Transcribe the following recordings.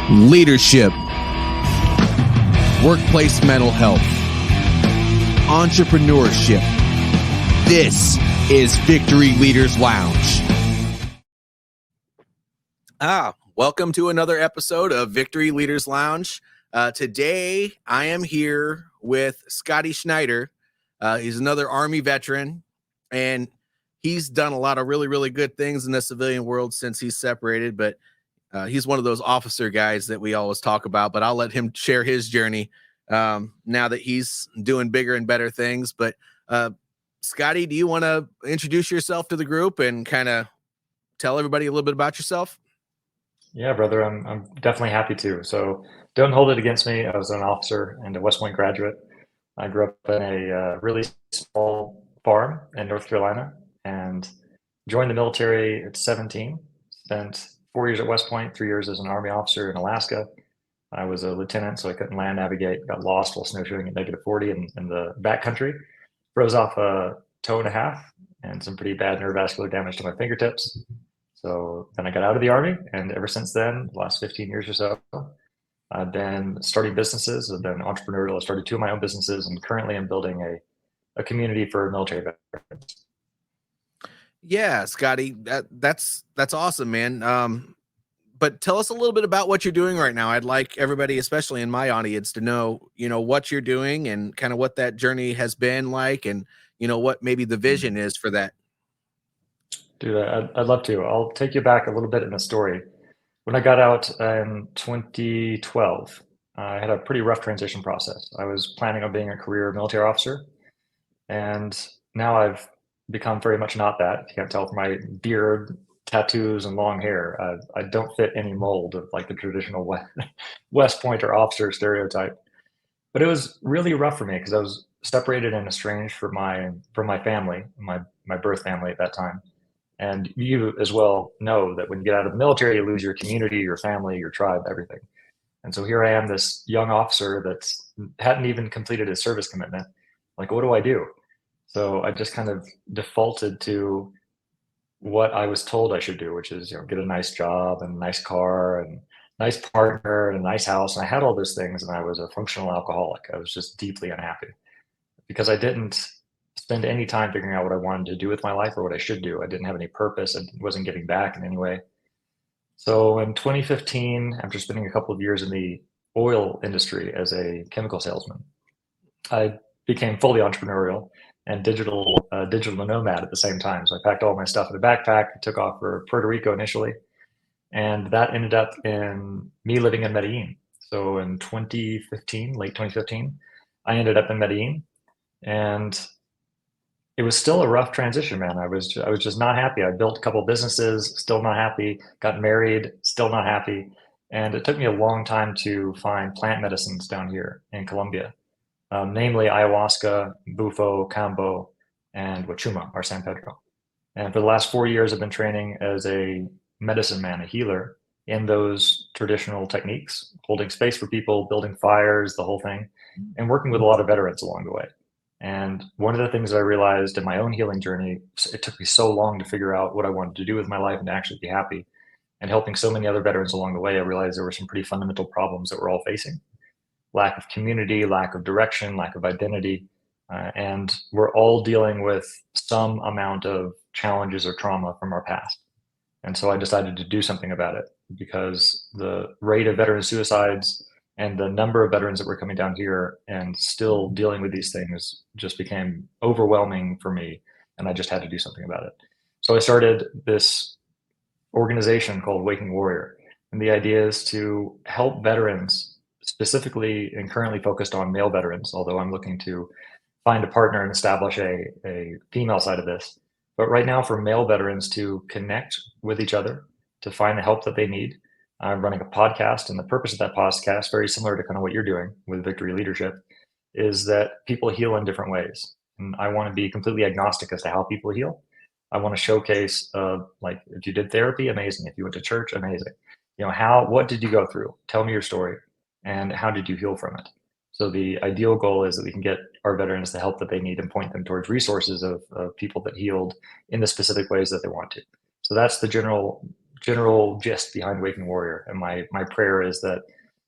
leadership, workplace mental health, entrepreneurship. This is Victory Leaders Lounge. Welcome to another episode of Victory Leaders Lounge. Today, I am here with Scottie Schneider. He's another Army veteran, and he's done a lot of really, really good things in the civilian world since he's separated, but he's one of those officer guys that we always talk about, but I'll let him share his journey now that he's doing bigger and better things. But Scottie, do you want to introduce yourself to the group and kind of tell everybody a little bit about yourself? Yeah, brother, I'm definitely happy to. So don't hold it against me. I was an officer and a West Point graduate. I grew up in a really small farm in North Carolina and joined the military at 17. Spent 4 years at West Point, 3 years as an Army officer in Alaska. I was a lieutenant, so I couldn't land navigate. Got lost while snowshoeing at -40 in the backcountry. Froze off a toe and a half and some pretty bad neurovascular damage to my fingertips. So then I got out of the Army, and ever since then, the last 15 years or so, I've been starting businesses. I've been entrepreneurial. I started 2 of my own businesses, and currently I'm building a community for military veterans. Yeah, Scottie, that's awesome, man. But tell us a little bit about what you're doing right now. I'd like everybody, especially in my audience, to know, what you're doing and kind of what that journey has been like, and, what maybe the vision is for that. Dude, I'd love to. I'll take you back a little bit in the story. When I got out in 2012, I had a pretty rough transition process. I was planning on being a career military officer, and now I've become very much not that. If you can't tell from my beard, tattoos, and long hair, I don't fit any mold of like the traditional West Pointer officer stereotype. But it was really rough for me because I was separated and estranged from my family, my birth family at that time. And you as well know that when you get out of the military, you lose your community, your family, your tribe, everything. And so here I am, this young officer that hadn't even completed his service commitment. Like, what do I do? So I just kind of defaulted to what I was told I should do, which is, get a nice job and a nice car and nice partner and a nice house. And I had all those things, and I was a functional alcoholic. I was just deeply unhappy because I didn't spend any time figuring out what I wanted to do with my life or what I should do. I didn't have any purpose. I wasn't giving back in any way. So in 2015, after spending a couple of years in the oil industry as a chemical salesman, I became fully entrepreneurial and digital nomad at the same time. So I packed all my stuff in a backpack, took off for Puerto Rico initially, and that ended up in me living in Medellin. So in 2015, late 2015, I ended up in Medellin, and it was still a rough transition, man. I was just not happy. I built a couple of businesses, still not happy. Got married, still not happy. And it took me a long time to find plant medicines down here in Colombia, namely ayahuasca, bufo, cambo, and wachuma, or San Pedro. And for the last 4 years, I've been training as a medicine man, a healer, in those traditional techniques, holding space for people, building fires, the whole thing, and working with a lot of veterans along the way. And one of the things that I realized in my own healing journey, it took me so long to figure out what I wanted to do with my life and to actually be happy. And helping so many other veterans along the way, I realized there were some pretty fundamental problems that we're all facing. Lack of community, lack of direction, lack of identity. And we're all dealing with some amount of challenges or trauma from our past. And so I decided to do something about it because the rate of veteran suicides and the number of veterans that were coming down here and still dealing with these things just became overwhelming for me. And I just had to do something about it. So I started this organization called Waking Warrior. And the idea is to help veterans, specifically and currently focused on male veterans, although I'm looking to find a partner and establish a female side of this. But right now, for male veterans to connect with each other, to find the help that they need. I'm running a podcast, and the purpose of that podcast, very similar to kind of what you're doing with Victory Leadership, is that people heal in different ways. And I want to be completely agnostic as to how people heal. I want to showcase, like, if you did therapy, amazing. If you went to church, amazing. What did you go through? Tell me your story, and how did you heal from it? So the ideal goal is that we can get our veterans the help that they need and point them towards resources of people that healed in the specific ways that they want to. So that's the general general gist behind Waking Warrior. And my prayer is that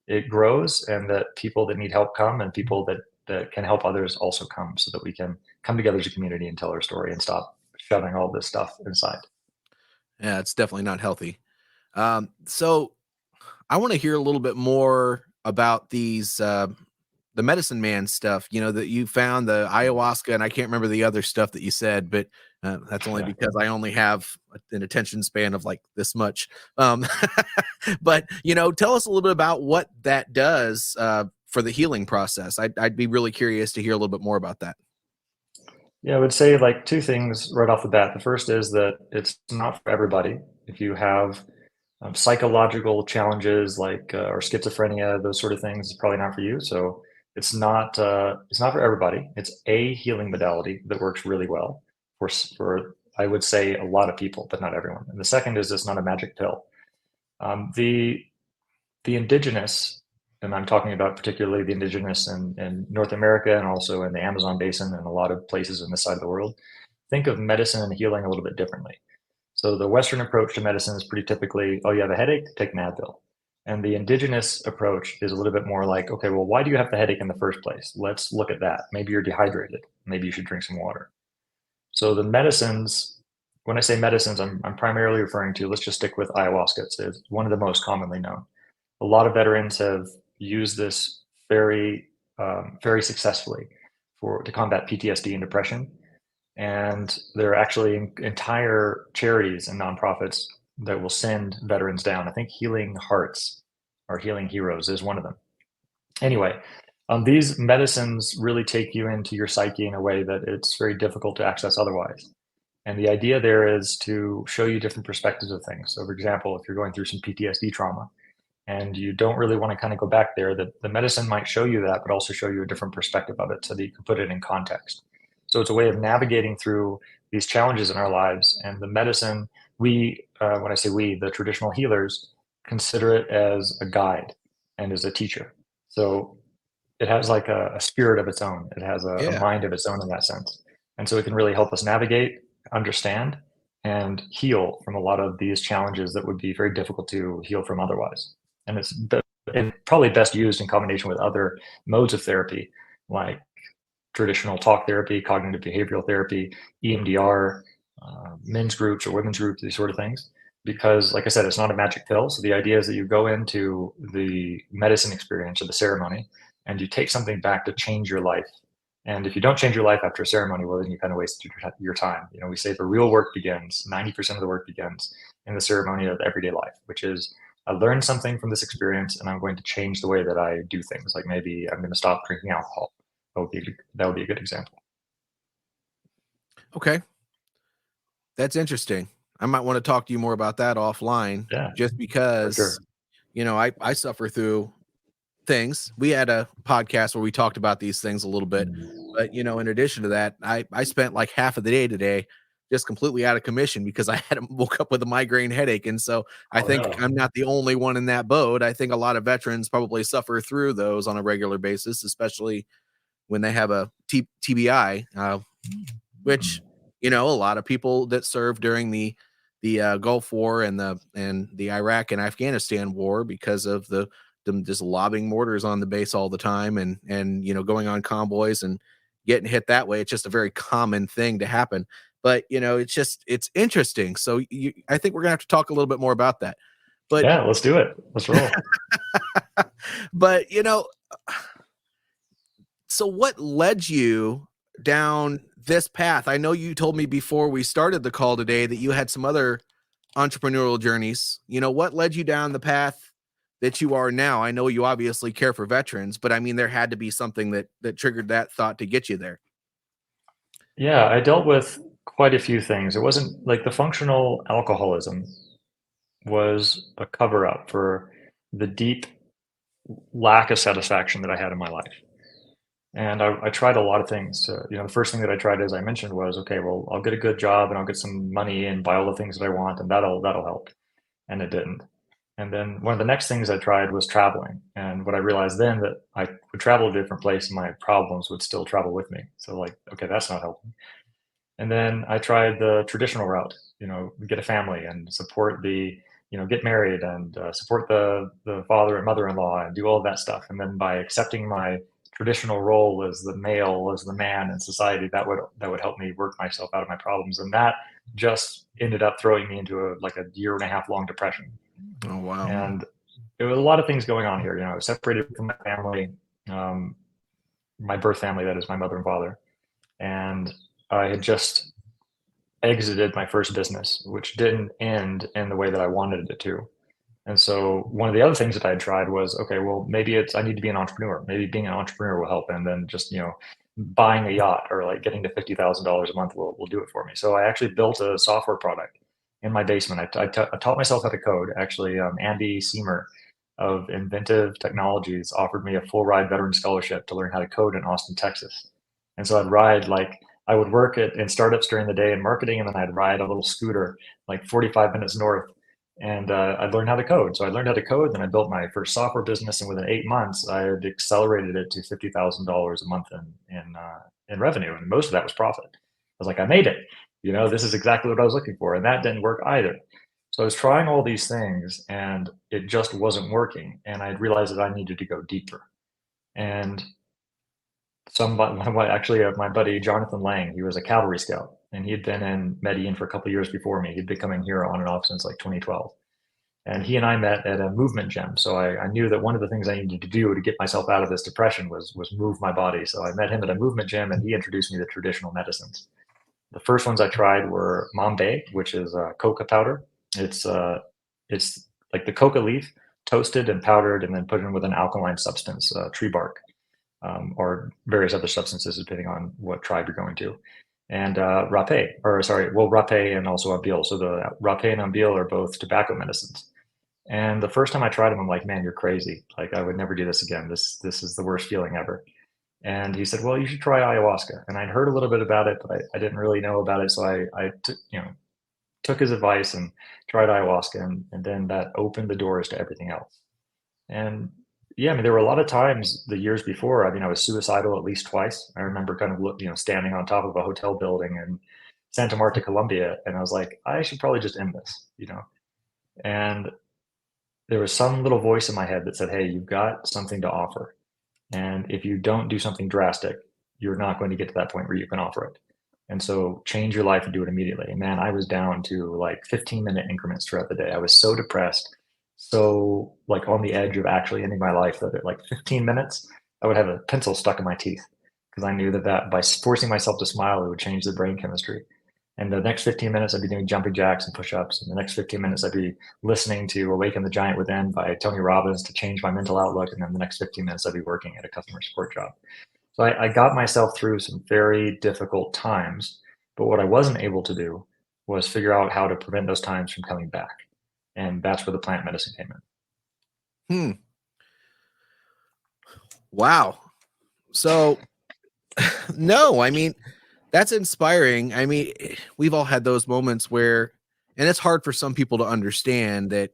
it grows and that people that need help come, and people that can help others also come, so that we can come together as a community and tell our story and stop shoving all this stuff inside. Yeah, it's definitely not healthy. So I want to hear a little bit more about the medicine man stuff, that you found, the ayahuasca, and I can't remember the other stuff that you said, but that's only Yeah. because I only have an attention span of like this much. Um, but, tell us a little bit about what that does for the healing process. I'd be really curious to hear a little bit more about that. Yeah, I would say like two things right off the bat. The first is that it's not for everybody. If you have psychological challenges like or schizophrenia, those sort of things, it's probably not for you. So it's not for everybody. It's a healing modality that works really well for I would say a lot of people, but not everyone. And the second is it's not a magic pill. The indigenous, and I'm talking about particularly the indigenous in North America and also in the Amazon basin and a lot of places in this side of the world, think of medicine and healing a little bit differently. So the Western approach to medicine is pretty typically, oh, you have a headache, take an Advil. And the indigenous approach is a little bit more like, okay, well, why do you have the headache in the first place? Let's look at that. Maybe you're dehydrated. Maybe you should drink some water. So the medicines, when I say medicines, I'm primarily referring to, let's just stick with ayahuasca. It's one of the most commonly known. A lot of veterans have used this very successfully to combat PTSD and depression. And there are actually entire charities and nonprofits that will send veterans down. I think Healing Hearts or Healing Heroes is one of them. Anyway, these medicines really take you into your psyche in a way that it's very difficult to access otherwise. And the idea there is to show you different perspectives of things. So, for example, if you're going through some PTSD trauma and you don't really want to kind of go back there, the medicine might show you that, but also show you a different perspective of it so that you can put it in context. So it's a way of navigating through these challenges in our lives. And the medicine, when I say we, the traditional healers, consider it as a guide and as a teacher. So it has like a spirit of its own. It has a Yeah. mind of its own in that sense. And so it can really help us navigate, understand, and heal from a lot of these challenges that would be very difficult to heal from otherwise. And it's probably best used in combination with other modes of therapy, like traditional talk therapy, cognitive behavioral therapy, EMDR, men's groups or women's groups, these sort of things. Because, like I said, it's not a magic pill. So the idea is that you go into the medicine experience or the ceremony and you take something back to change your life. And if you don't change your life after a ceremony, well, then you kind of wasted your time. We say the real work begins, 90% of the work begins in the ceremony of everyday life, which is I learned something from this experience and I'm going to change the way that I do things. Like maybe I'm going to stop drinking alcohol. That would be a good example. Okay. That's interesting. I might want to talk to you more about that offline, Yeah, just for because, sure. I suffer through things. We had a podcast where we talked about these things a little bit, but in addition to that, I spent like half of the day today just completely out of commission because I had woke up with a migraine headache. And so I Oh think no. I'm not the only one in that boat. I think a lot of veterans probably suffer through those on a regular basis, especially when they have a TBI, which a lot of people that served during the Gulf War and the Iraq and Afghanistan war, because of them just lobbing mortars on the base all the time and going on convoys and getting hit that way. It's just a very common thing to happen. But it's interesting. So I think we're gonna have to talk a little bit more about that. But Yeah, let's do it. Let's roll. but so what led you down this path? I know you told me before we started the call today that you had some other entrepreneurial journeys. What led you down the path that you are now? I know you obviously care for veterans, but I mean, there had to be something that triggered that thought to get you there. Yeah, I dealt with quite a few things. It wasn't like the functional alcoholism was a cover up for the deep lack of satisfaction that I had in my life. And I tried a lot of things the first thing that I tried, as I mentioned, was, okay, well, I'll get a good job and I'll get some money and buy all the things that I want and that'll help. And it didn't. And then one of the next things I tried was traveling. And what I realized then that I would travel to a different place and my problems would still travel with me. So like, okay, that's not helping. And then I tried the traditional route, get a family and support get married and support the father and mother-in-law and do all of that stuff. And then by accepting my traditional role as the male, as the man in society, that would help me work myself out of my problems. And that just ended up throwing me into a year-and-a-half long depression. Oh, wow. And there was a lot of things going on here. I was separated from my family, um, my birth family, that is my mother and father. And I had just exited my first business, which didn't end in the way that I wanted it to. And so one of the other things that I had tried was, okay, well, maybe I need to be an entrepreneur. Maybe being an entrepreneur will help. And then just, buying a yacht or like getting to $50,000 a month will do it for me. So I actually built a software product in my basement. I taught myself how to code. Actually, Andy Seymour of Inventive Technologies offered me a full ride veteran scholarship to learn how to code in Austin, Texas. And so I would work in startups during the day in marketing, and then I'd ride a little scooter like 45 minutes north, and I'd learn how to code. So I learned how to code, then I built my first software business, and within 8 months, I had accelerated it to $50,000 a month in revenue, and most of that was profit. I was like, I made it. This is exactly what I was looking for, and that didn't work either. So I was trying all these things, and it just wasn't working, and I realized that I needed to go deeper. And my buddy Jonathan Lang, he was a cavalry scout, and he had been in Medellin for a couple of years before me. He'd been coming here on and off since like 2012. And he and I met at a movement gym. So I knew that one of the things I needed to do to get myself out of this depression was move my body. So I met him at a movement gym, and he introduced me to traditional medicines. The first ones I tried were mambe, which is coca powder. It's like the coca leaf toasted and powdered and then put in with an alkaline substance, tree bark, or various other substances depending on what tribe you're going to. And rapé and also abil. So the rapé and abil are both tobacco medicines. And the first time I tried them, I'm like, man, you're crazy. Like, I would never do this again. This is the worst feeling ever. And he said, well, you should try ayahuasca. And I'd heard a little bit about it, but I didn't really know about it. So I took his advice and tried ayahuasca, and then that opened the doors to everything else. And yeah, I mean, there were a lot of times the years before. I mean, I was suicidal at least twice. I remember kind of standing on top of a hotel building in Santa Marta, Colombia, and I was like, I should probably just end this. And there was some little voice in my head that said, hey, you've got something to offer. And if you don't do something drastic, you're not going to get to that point where you can offer it. And so change your life and do it immediately. And man, I was down to like 15-minute increments throughout the day. I was so depressed, so like on the edge of actually ending my life, that at like 15 minutes, I would have a pencil stuck in my teeth, because I knew that by forcing myself to smile, it would change the brain chemistry. And the next 15 minutes, I'd be doing jumping jacks and push-ups. And the next 15 minutes, I'd be listening to Awaken the Giant Within by Tony Robbins to change my mental outlook. And then the next 15 minutes, I'd be working at a customer support job. So I got myself through some very difficult times. But what I wasn't able to do was figure out how to prevent those times from coming back. And that's where the plant medicine came in. Wow. So, no, I mean, that's inspiring. I mean, we've all had those moments where, and it's hard for some people to understand that,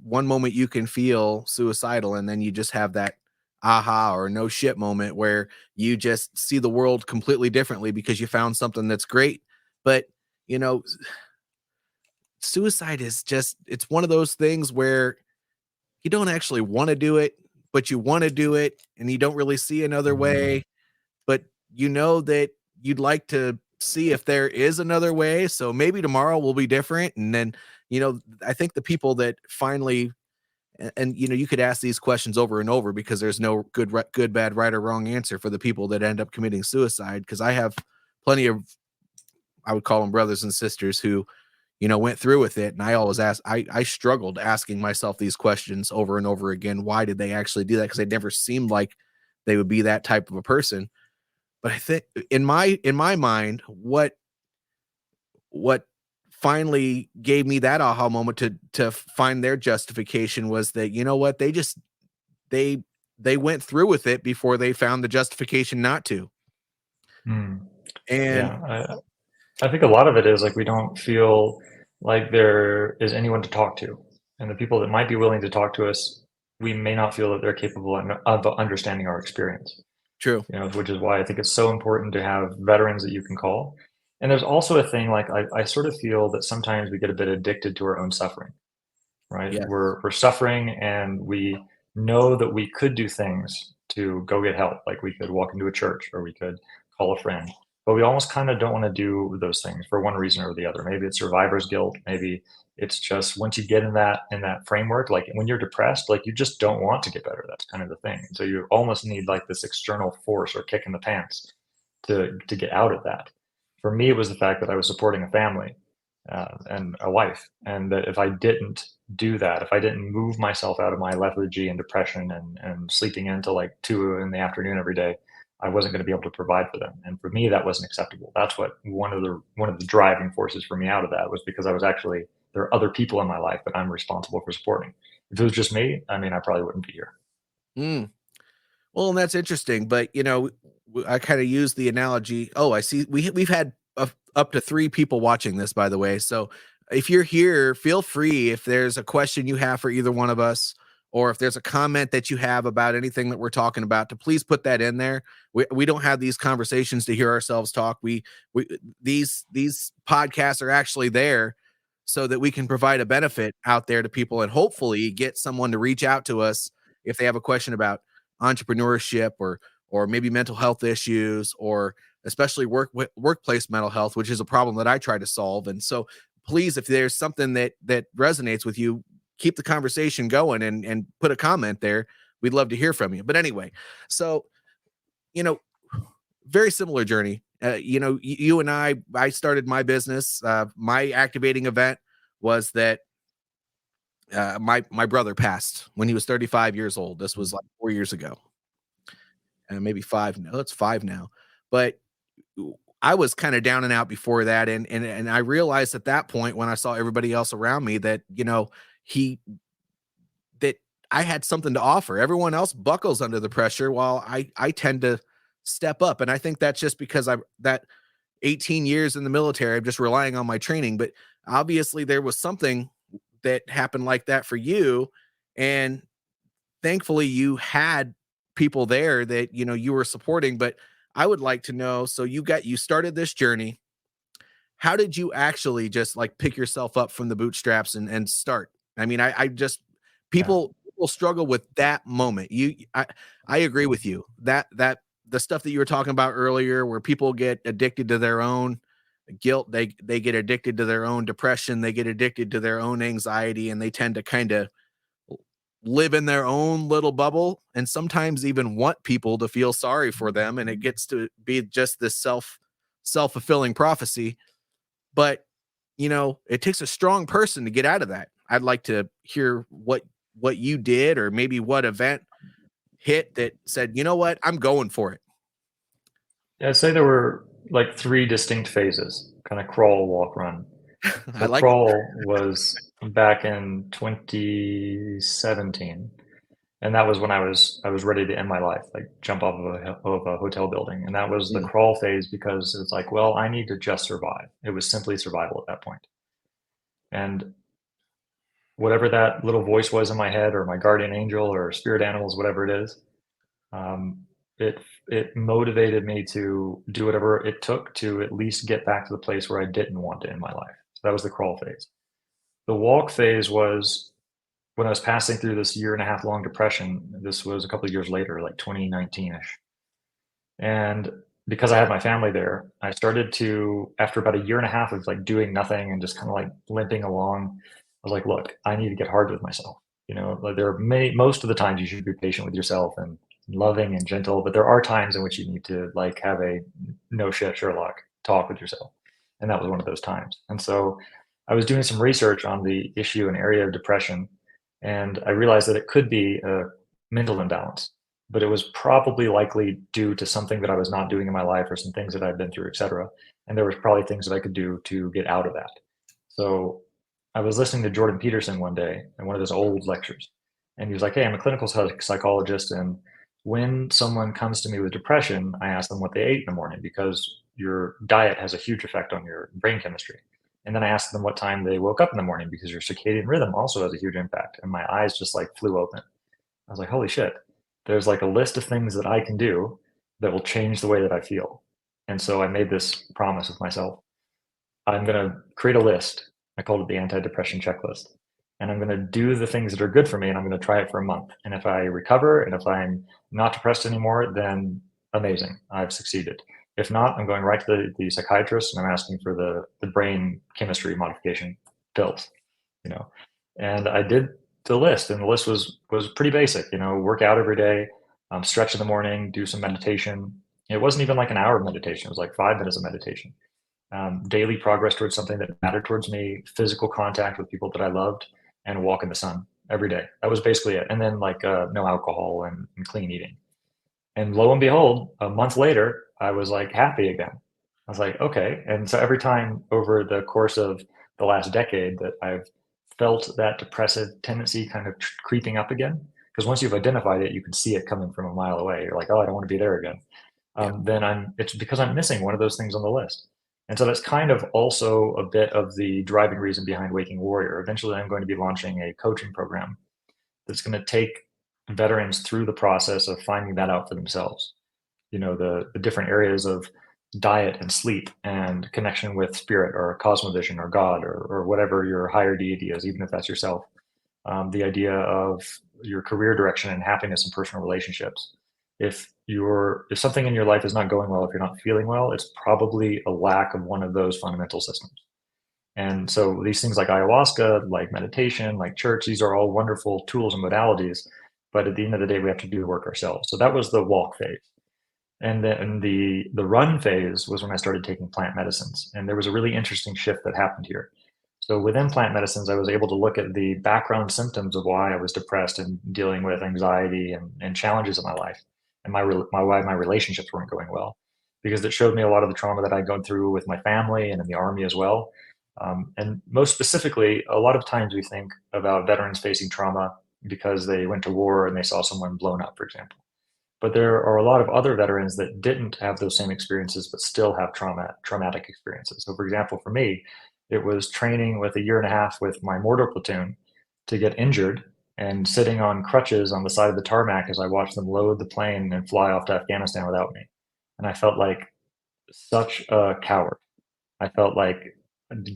one moment you can feel suicidal, and then you just have that aha or no shit moment where you just see the world completely differently because you found something that's great. But, suicide is it's one of those things where you don't actually want to do it, but you want to do it, and you don't really see another way, but that you'd like to see if there is another way. So maybe tomorrow will be different. And then, I think the people that finally, and you could ask these questions over and over, because there's no good, bad, right or wrong answer for the people that end up committing suicide. Cause I have plenty of, I would call them brothers and sisters who, went through with it. And I always I struggled asking myself these questions over and over again. Why did they actually do that? Because they never seemed like they would be that type of a person. But I think in my mind, what finally gave me that aha moment to find their justification was that, what, they went through with it before they found the justification not to. And yeah, I think a lot of it is like, we don't feel like there is anyone to talk to, and the people that might be willing to talk to us, we may not feel that they're capable of understanding our experience. True. Which is why I think it's so important to have veterans that you can call. And there's also a thing, like, I sort of feel that sometimes we get a bit addicted to our own suffering. right? Yes. We're suffering, and we know that we could do things to go get help. Like we could walk into a church, or we could call a friend, but we almost kind of don't want to do those things for one reason or the other. Maybe it's survivor's guilt. Maybe it's just once you get in that framework, like when you're depressed, like you just don't want to get better. That's kind of the thing. So you almost need like this external force or kick in the pants to get out of that. For me, it was the fact that I was supporting a family and a wife, and that if I didn't do that, if I didn't move myself out of my lethargy and depression and sleeping in until like 2 in the afternoon every day, I wasn't going to be able to provide for them. And for me, that wasn't acceptable. That's what one of the driving forces for me out of that was, because I was actually, there are other people in my life that I'm responsible for supporting. If it was just me, I mean, I probably wouldn't be here. Mm. Well, and that's interesting, but I kind of use the analogy. Oh, I see. We've had up to 3 people watching this, by the way. So if you're here, feel free. If there's a question you have for either one of us, or if there's a comment that you have about anything that we're talking about, to please put that in there. We don't have these conversations to hear ourselves talk. We these podcasts are actually there so that we can provide a benefit out there to people, and hopefully get someone to reach out to us if they have a question about entrepreneurship, or maybe mental health issues, or especially workplace mental health, which is a problem that I try to solve. And so please, if there's something that resonates with you, keep the conversation going, and put a comment there. We'd love to hear from you. But anyway, so you know very similar journey. You and I started my business. My activating event was that my brother passed when he was 35 years old. This was like 4 years ago, and maybe five. No, it's five now. But I was kind of down and out before that, and I realized at that point, when I saw everybody else around me, that he that I had something to offer. Everyone else buckles under the pressure, while I tend to step up. And I think that's just because I that 18 years in the military, I'm just relying on my training. But obviously there was something that happened like that for you, and thankfully you had people there that you were supporting. But I would like to know, so you started this journey. How did you actually just like pick yourself up from the bootstraps and start? I mean, I just Yeah. people struggle with that moment. I agree with you that the stuff that you were talking about earlier, where people get addicted to their own guilt, they get addicted to their own depression, they get addicted to their own anxiety, and they tend to kind of live in their own little bubble, and sometimes even want people to feel sorry for them, and it gets to be just this self-fulfilling prophecy. But it takes a strong person to get out of that. I'd like to hear what you did, or maybe what event hit that said, you know what, I'm going for it. Yeah, I'd say there were like three distinct phases, kind of crawl, walk, run. I So like it. crawl was back in 2017, and that was when I was ready to end my life, like jump off of a hotel building. And that was the Mm, crawl phase, because it's like, well, I need to just survive. It was simply survival at that point. And whatever that little voice was in my head, or my guardian angel, or spirit animals, whatever it is, um, it motivated me to do whatever it took to at least get back to the place where I didn't want to end my life. So that was the crawl phase. The walk phase was when I was passing through this year and a half long depression. This was a couple of years later, like 2019-ish. And because I had my family there, I started to, after about a year and a half of like doing nothing and just kind of like limping along, I was like, look, I need to get hard with myself. Like there are most of the times you should be patient with yourself and loving and gentle, but there are times in which you need to like have a no shit Sherlock talk with yourself. And that was one of those times. And so I was doing some research on the issue and area of depression, and I realized that it could be a mental imbalance, but it was probably likely due to something that I was not doing in my life, or some things that I'd been through, et cetera. And there was probably things that I could do to get out of that. So I was listening to Jordan Peterson one day in one of his old lectures, and he was like, "Hey, I'm a clinical psychologist, and when someone comes to me with depression, I ask them what they ate in the morning, because your diet has a huge effect on your brain chemistry. And then I asked them what time they woke up in the morning, because your circadian rhythm also has a huge impact." And my eyes just like flew open. I was like, holy shit, there's like a list of things that I can do that will change the way that I feel. And so I made this promise with myself. I'm going to create a list. I called it the anti-depression checklist. and I'm going to do the things that are good for me, and I'm going to try it for a month. And if I recover and if I'm not depressed anymore, then amazing, I've succeeded. If not, I'm going right to the psychiatrist and I'm asking for the brain chemistry modification pills, you know. And I did the list, and the list was pretty basic, work out every day, stretch in the morning, do some meditation. It wasn't even like an hour of meditation, it was like 5 minutes of meditation. Daily progress towards something that mattered towards me, physical contact with people that I loved, and a walk in the sun every day. That was basically it. And then like no alcohol and clean eating. And lo and behold, a month later, I was like happy again. I was like, okay. And so every time over the course of the last decade that I've felt that depressive tendency kind of creeping up again, because once you've identified it, you can see it coming from a mile away. You're like, oh, I don't want to be there again. Yeah. Then it's because I'm missing one of those things on the list. And so that's kind of also a bit of the driving reason behind Waking Warrior. Eventually, I'm going to be launching a coaching program that's going to take veterans through the process of finding that out for themselves. The different areas of diet and sleep and connection with spirit or cosmovision or God or whatever your higher deity is, even if that's yourself. The idea of your career direction and happiness and personal relationships. If something in your life is not going well, if you're not feeling well, it's probably a lack of one of those fundamental systems. And so these things like ayahuasca, like meditation, like church, these are all wonderful tools and modalities. But at the end of the day, we have to do the work ourselves. So that was the walk phase. And then the run phase was when I started taking plant medicines. And there was a really interesting shift that happened here. So within plant medicines, I was able to look at the background symptoms of why I was depressed and dealing with anxiety and challenges in my life, and why my relationships weren't going well, because it showed me a lot of the trauma that I'd gone through with my family and in the army as well. And most specifically, a lot of times we think about veterans facing trauma because they went to war and they saw someone blown up, for example. But there are a lot of other veterans that didn't have those same experiences, but still have traumatic experiences. So, for example, for me, it was training with a year and a half with my mortar platoon to get injured and sitting on crutches on the side of the tarmac as I watched them load the plane and fly off to Afghanistan without me. And I felt like such a coward. I felt like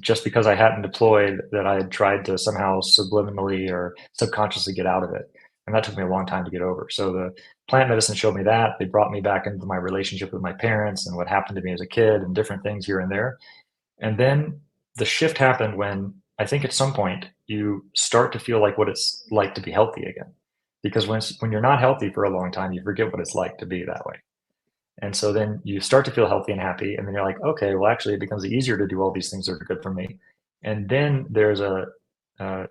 just because I hadn't deployed that I had tried to somehow subliminally or subconsciously get out of it. And that took me a long time to get over. So the plant medicine showed me that. They brought me back into my relationship with my parents and what happened to me as a kid and different things here and there. And then the shift happened when I think at some point you start to feel like what it's like to be healthy again. Because when you're not healthy for a long time, you forget what it's like to be that way. And so then you start to feel healthy and happy. And then you're like, okay, well, actually, it becomes easier to do all these things that are good for me. And then there's a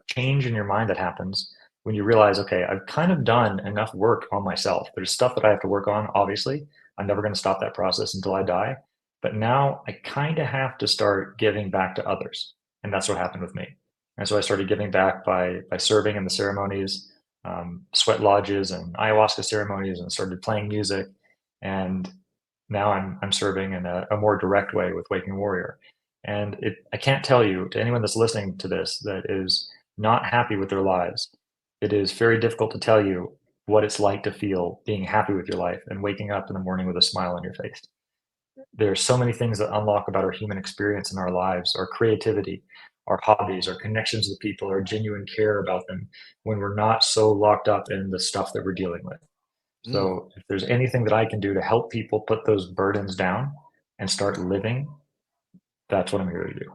change in your mind that happens when you realize, okay, I've kind of done enough work on myself. There's stuff that I have to work on, obviously. I'm never going to stop that process until I die. But now I kind of have to start giving back to others. And that's what happened with me. And so I started giving back by serving in the ceremonies, sweat lodges and ayahuasca ceremonies, and started playing music. And now I'm serving in a more direct way with Waking Warrior. And I can't tell you to anyone that's listening to this that is not happy with their lives, it is very difficult to tell you what it's like to feel being happy with your life and waking up in the morning with a smile on your face. There are so many things that unlock about our human experience in our lives, our creativity, our hobbies, our connections with people, our genuine care about them when we're not so locked up in the stuff that we're dealing with. Mm. So if there's anything that I can do to help people put those burdens down and start living, that's what I'm here to do.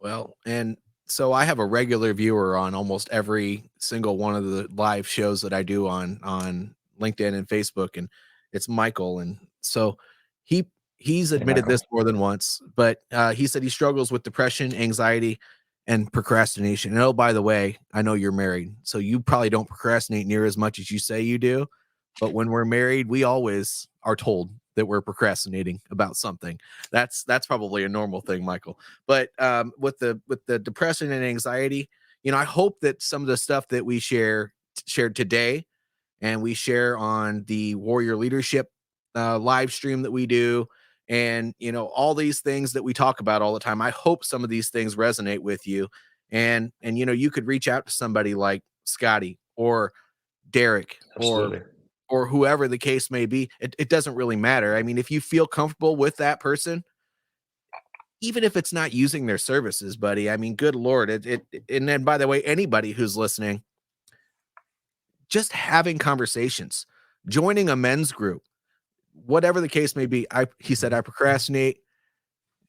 Well, and so I have a regular viewer on almost every single one of the live shows that I do on LinkedIn and Facebook, and it's Michael. And so he he's Hey, admitted Michael. this more than once, but he said he struggles with depression, anxiety, and procrastination. And oh, by the way, I know you're married, so you probably don't procrastinate near as much as you say you do. But when we're married, we always are told that we're procrastinating about something. That's probably a normal thing, Michael. But with the depression and anxiety, I hope that some of the stuff that we shared today and we share on the Warrior Leadership live stream that we do, and all these things that we talk about all the time, I hope some of these things resonate with you, and you could reach out to somebody like Scottie or Derek Absolutely. or whoever the case may be. It doesn't really matter. I mean, if you feel comfortable with that person, even if it's not using their services, buddy. I mean, good Lord. And then, by the way, anybody who's listening, just having conversations, joining a men's group, whatever the case may be. He said, I procrastinate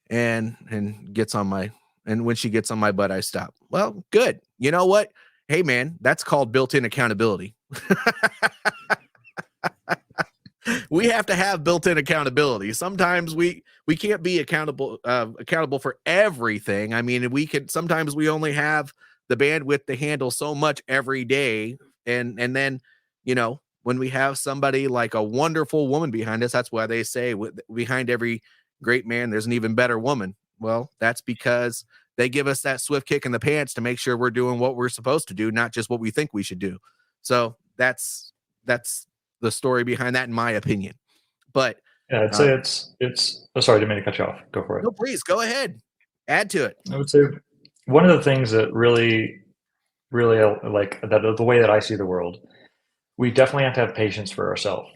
and gets on my, and when she gets on my butt, I stop. Well, good. You know what? Hey man, that's called built-in accountability. We have to have built-in accountability. Sometimes we can't be accountable for everything. I mean, sometimes we only have the bandwidth to handle so much every day. And then, when we have somebody like a wonderful woman behind us, that's why they say behind every great man, there's an even better woman. Well, that's because they give us that swift kick in the pants to make sure we're doing what we're supposed to do, not just what we think we should do. So that's the story behind that, in my opinion. But yeah, I'd say it's. Oh, sorry, I didn't mean to cut you off. Go for it. No, please go ahead. Add to it. I would say one of the things that really, really like that the way that I see the world, we definitely have to have patience for ourselves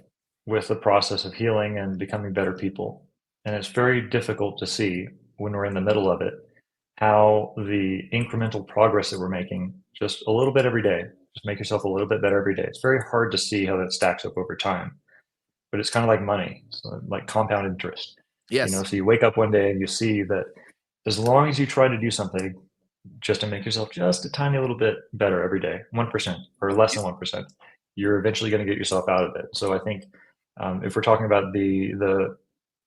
with the process of healing and becoming better people. And it's very difficult to see when we're in the middle of it how the incremental progress that we're making just a little bit every day, just make yourself a little bit better every day. It's very hard to see how that stacks up over time, but it's kind of like money, so like compound interest. Yes. So you wake up one day and you see that as long as you try to do something just to make yourself just a tiny little bit better every day, 1% or less than 1%, you're eventually going to get yourself out of it. So I think if we're talking about the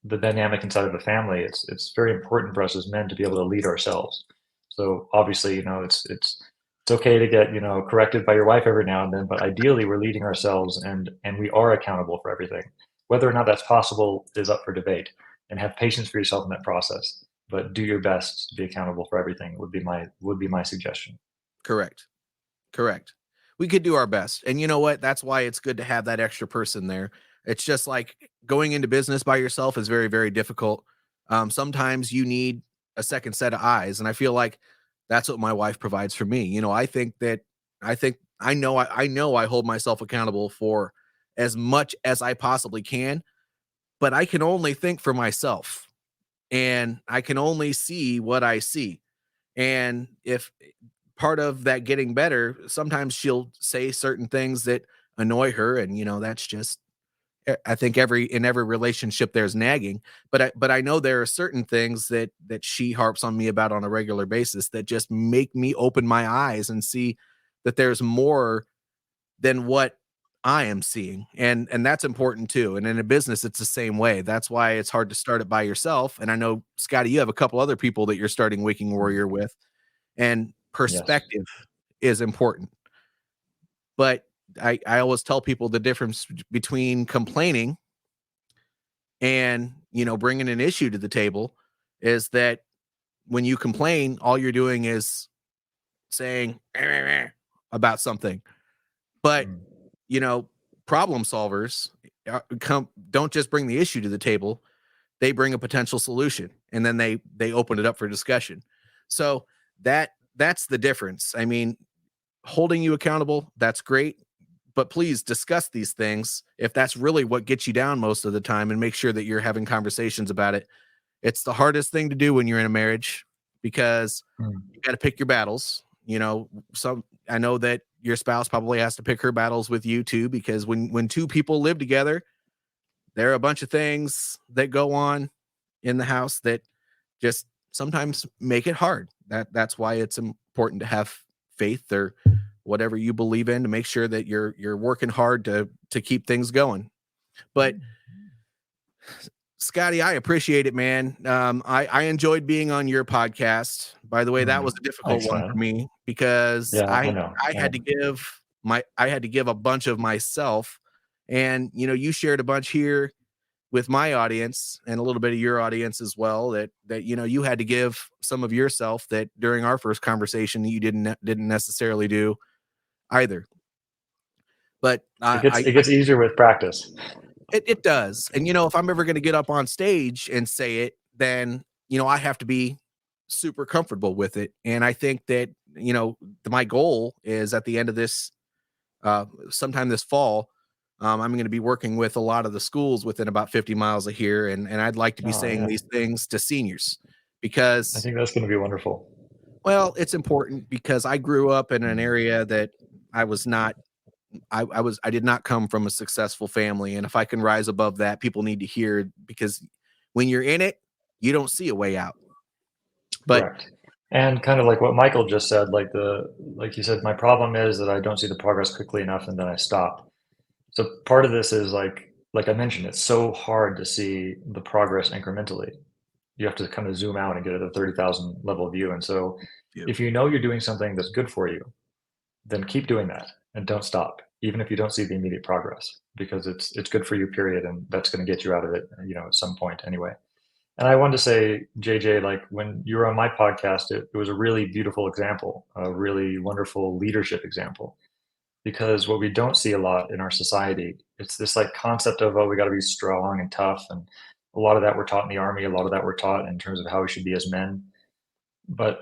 dynamic inside of a family, it's very important for us as men to be able to lead ourselves. So obviously, it's okay to get corrected by your wife every now and then, but ideally we're leading ourselves and we are accountable for everything. Whether or not that's possible is up for debate. And have patience for yourself in that process, but do your best to be accountable for everything would be my suggestion. Correct. We could do our best. And you know what? That's why it's good to have that extra person there. It's just like going into business by yourself is very, very difficult. Sometimes you need a second set of eyes. And I feel like that's what my wife provides for me. I know I hold myself accountable for as much as I possibly can, but I can only think for myself and I can only see what I see. And if part of that getting better, sometimes she'll say certain things that annoy her. And, that's just, I think in every relationship there's nagging, but I know there are certain things that she harps on me about on a regular basis that just make me open my eyes and see that there's more than what I am seeing. And that's important too. And in a business, it's the same way. That's why it's hard to start it by yourself. And I know, Scottie, you have a couple other people that you're starting Waking Warrior with, and perspective is important. But I always tell people the difference between complaining and, bringing an issue to the table is that when you complain, all you're doing is saying about something. But, problem solvers don't just bring the issue to the table. They bring a potential solution, and then they open it up for discussion. So that's the difference. I mean, holding you accountable, that's great, but please discuss these things if that's really what gets you down most of the time, and make sure that you're having conversations about it. It's the hardest thing to do when you're in a marriage because you got to pick your battles. I know that your spouse probably has to pick her battles with you too, because when two people live together, there are a bunch of things that go on in the house that just sometimes make it hard. That's why it's important to have faith or whatever you believe in to make sure that you're working hard to keep things going. But Scottie, I appreciate it, man. I enjoyed being on your podcast. By the way, that was a difficult one for me because I had to give a bunch of myself, and you shared a bunch here with my audience and a little bit of your audience as well. That you had to give some of yourself that during our first conversation you didn't necessarily do either. But it gets easier with practice. It does. And, if I'm ever going to get up on stage and say it, then, I have to be super comfortable with it. And I think that, my goal is at the end of this, sometime this fall, I'm going to be working with a lot of the schools within about 50 miles of here. And I'd like to be saying these things to seniors because I think that's going to be wonderful. well, it's important because I grew up in an area that I was not I did not come from a successful family. And if I can rise above that, people need to hear, because when you're in it, you don't see a way out. But Correct. And kind of like what Michael just said, like you said, my problem is that I don't see the progress quickly enough and then I stop. So part of this is like I mentioned, it's so hard to see the progress incrementally. You have to kind of zoom out and get at a 30,000 level view. And so yeah. if you know you're doing something that's good for you, then keep doing that and don't stop, even if you don't see the immediate progress, because it's good for you, period. And that's going to get you out of it, at some point anyway. And I wanted to say, JJ, like when you were on my podcast, it was a really beautiful example, a really wonderful leadership example. Because what we don't see a lot in our society, it's this like concept of, oh, we got to be strong and tough. And a lot of that we're taught in the army, a lot of that we're taught in terms of how we should be as men. But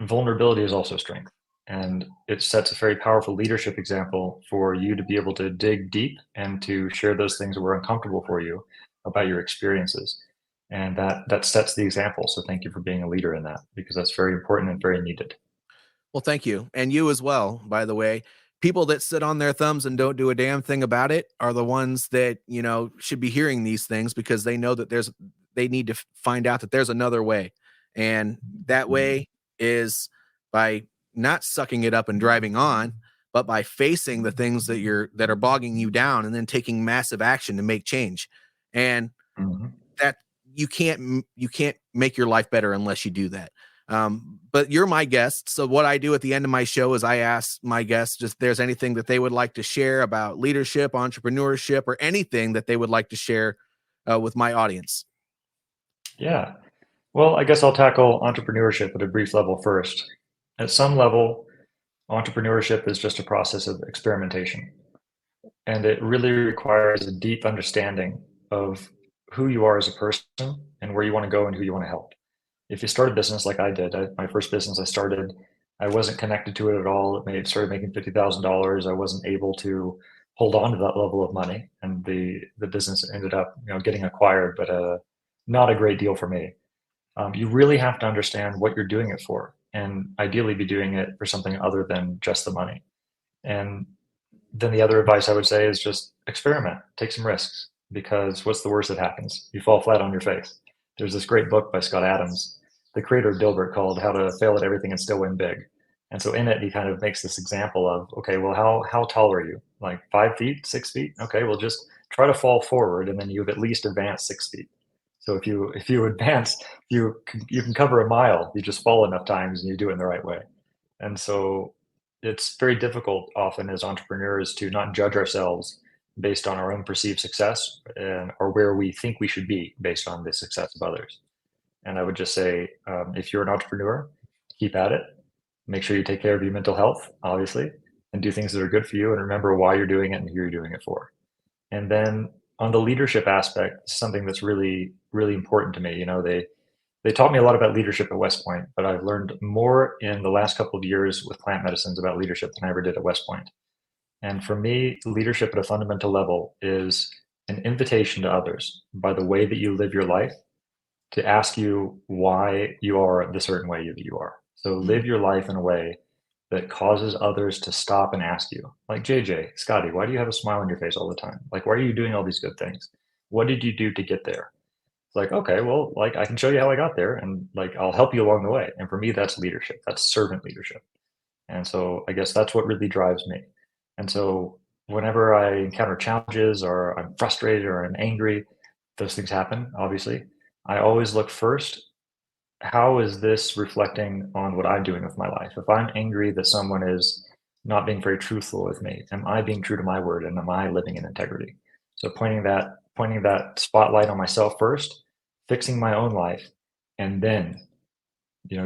vulnerability is also strength. And it sets a very powerful leadership example for you to be able to dig deep and to share those things that were uncomfortable for you about your experiences. And that sets the example. So thank you for being a leader in that, because that's very important and very needed. Well, thank you. And you as well, by the way. People that sit on their thumbs and don't do a damn thing about it are the ones that, should be hearing these things, because they know that they need to find out that there's another way. And that way is by not sucking it up and driving on, but by facing the things that are bogging you down and then taking massive action to make change. And Mhm. that you can't make your life better unless you do that. But you're my guest. So what I do at the end of my show is I ask my guests if there's anything that they would like to share about leadership, entrepreneurship, or anything that they would like to share with my audience. Yeah. Well, I guess I'll tackle entrepreneurship at a brief level first. At some level, entrepreneurship is just a process of experimentation, and it really requires a deep understanding of who you are as a person and where you want to go and who you want to help. If you start a business like I did, my first business I started, I wasn't connected to it at all. Started making $50,000. I wasn't able to hold on to that level of money, and the business ended up, getting acquired, but not a great deal for me. You really have to understand what you're doing it for, and ideally be doing it for something other than just the money. And then the other advice I would say is just experiment, take some risks, because what's the worst that happens? You fall flat on your face. There's this great book by Scott Adams, the creator of Dilbert, called How to Fail at Everything and Still Win Big. And so in it, he kind of makes this example of, okay, well, how tall are you? Like 5 feet, 6 feet? Okay, well, just try to fall forward, and then you've at least advanced 6 feet. So if you advance, you can cover a mile. You just fall enough times, and you do it in the right way. And so it's very difficult often as entrepreneurs to not judge ourselves based on our own perceived success, or where we think we should be based on the success of others. And I would just say, if you're an entrepreneur, keep at it. Make sure you take care of your mental health, obviously, and do things that are good for you, and remember why you're doing it and who you're doing it for. And then on the leadership aspect, something that's really, really important to me. They taught me a lot about leadership at West Point, but I've learned more in the last couple of years with plant medicines about leadership than I ever did at West Point. And for me, leadership at a fundamental level is an invitation to others by the way that you live your life to ask you why you are the certain way that you are. So live your life in a way that causes others to stop and ask you, like, JJ, Scotty, why do you have a smile on your face all the time? Like, why are you doing all these good things? What did you do to get there? It's like, okay, well, like, I can show you how I got there, and like, I'll help you along the way. And for me, that's leadership. That's servant leadership. And so I guess that's what really drives me. And so whenever I encounter challenges, or I'm frustrated, or I'm angry, those things happen, obviously. I always look first, how is this reflecting on what I'm doing with my life? If I'm angry that someone is not being very truthful with me, am I being true to my word, and am I living in integrity? So pointing that spotlight on myself first, fixing my own life, and then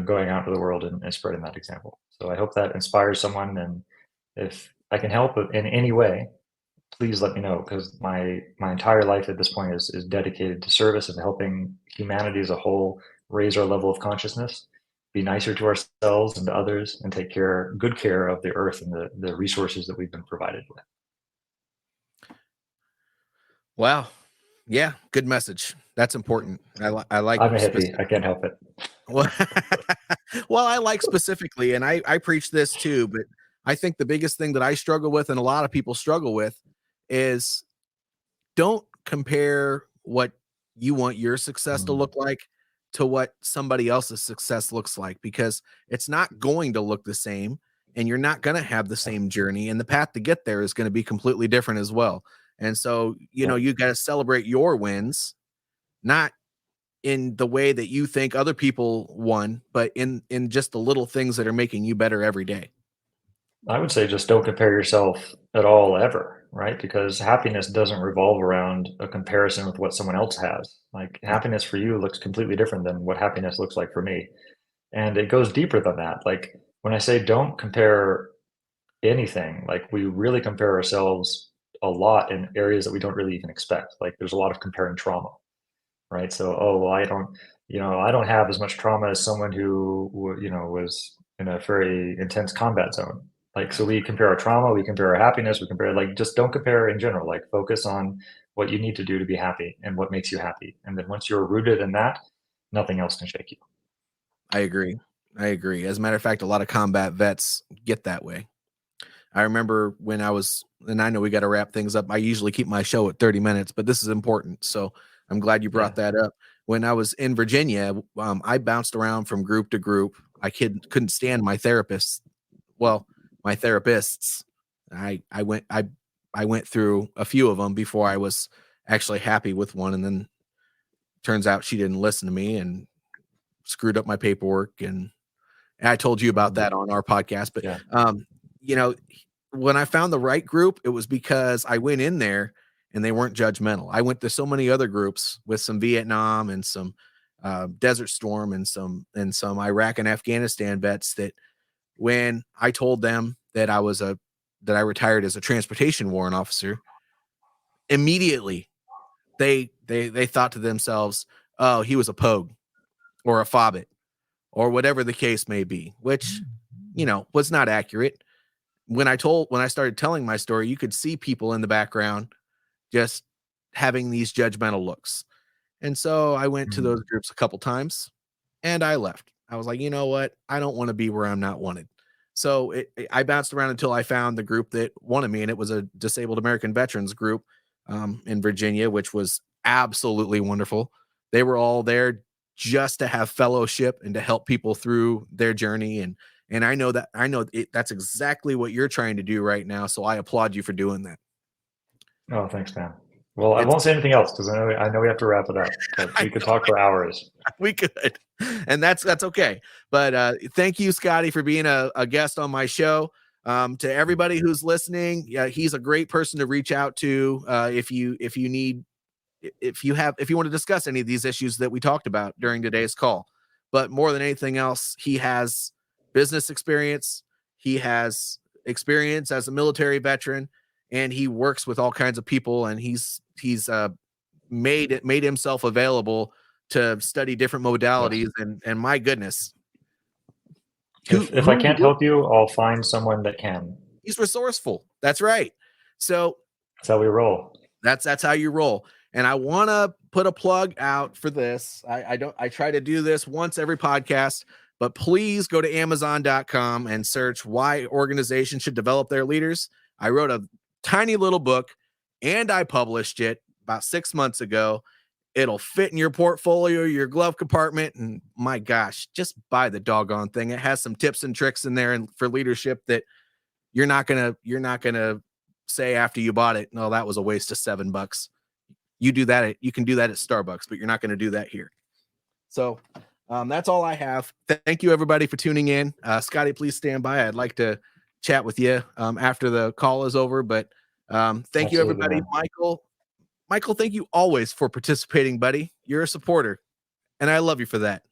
going out to the world and spreading that example. So I hope that inspires someone, and if I can help in any way, please let me know, because my entire life at this point is dedicated to service and helping humanity as a whole raise our level of consciousness, be nicer to ourselves and to others, and take good care of the earth and the resources that we've been provided with. Wow. Yeah, good message. That's important. I like I'm a hippie. I can't help it. well, well, I like specifically, and I preach this too, but I think the biggest thing that I struggle with and a lot of people struggle with is don't compare what you want your success to look like to what somebody else's success looks like, because it's not going to look the same and you're not going to have the same journey, and the path to get there is going to be completely different as well. And so, you got to celebrate your wins, not in the way that you think other people won, but in just the little things that are making you better every day. I would say just don't compare yourself at all ever, right? Because happiness doesn't revolve around a comparison with what someone else has. Like happiness for you looks completely different than what happiness looks like for me. And it goes deeper than that. Like when I say don't compare anything, like we really compare ourselves a lot in areas that we don't really even expect. Like there's a lot of comparing trauma, right? So, oh, well, I don't have as much trauma as someone who, was in a very intense combat zone. Like, so we compare our trauma, we compare our happiness, we compare, like, just don't compare in general. Like, focus on what you need to do to be happy and what makes you happy. And then once you're rooted in that, nothing else can shake you. I agree. As a matter of fact, a lot of combat vets get that way. I remember when and I know we got to wrap things up. I usually keep my show at 30 minutes, but this is important. So I'm glad you brought that up. When I was in Virginia, I bounced around from group to group. I couldn't stand my therapists. Well, my therapists. I went through a few of them before I was actually happy with one, and then turns out she didn't listen to me and screwed up my paperwork, and I told you about that on our podcast. But when I found the right group, it was because I went in there and they weren't judgmental. I went to so many other groups with some Vietnam and some Desert Storm and some Iraq and Afghanistan vets that when I told them that I retired as a transportation warrant officer, immediately they thought to themselves, oh, he was a pogue or a fobbit or whatever the case may be, which, was not accurate. When I started telling my story, you could see people in the background just having these judgmental looks. And so I went to those groups a couple times and I left. I was like, you know what? I don't want to be where I'm not wanted. So I bounced around until I found the group that wanted me, and it was a disabled American veterans group in Virginia, which was absolutely wonderful. They were all there just to have fellowship and to help people through their journey. And I know that's exactly what you're trying to do right now. So I applaud you for doing that. Oh, thanks, man. Well, I won't say anything else because I know we have to wrap it up, but we could talk for hours. We could, and that's okay. But thank you, Scottie, for being a guest on my show. To everybody who's listening, he's a great person to reach out to if you want to discuss any of these issues that we talked about during today's call. But more than anything else, he has business experience. He has experience as a military veteran, and he works with all kinds of people, and he's made himself available to study different modalities. And my goodness, if I can't help you, I'll find someone that can. He's resourceful. That's right. So that's how we roll. That's how you roll. And I want to put a plug out for this. I try to do this once every podcast, but please go to Amazon.com and search why organizations should develop their leaders. I wrote a tiny little book and I published it about 6 months ago. It'll fit in your portfolio, your glove compartment. And my gosh, just buy the doggone thing. It has some tips and tricks in there and for leadership that you're not going to say after you bought it, no, that was a waste of $7. You can do that at Starbucks, but you're not going to do that here. So that's all I have. Thank you, everybody, for tuning in. Scottie, please stand by. I'd like to chat with you after the call is over. But thank you, everybody. Man. Michael, thank you always for participating, buddy. You're a supporter, and I love you for that.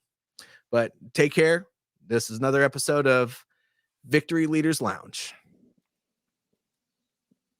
But take care. This is another episode of Victory Leaders Lounge.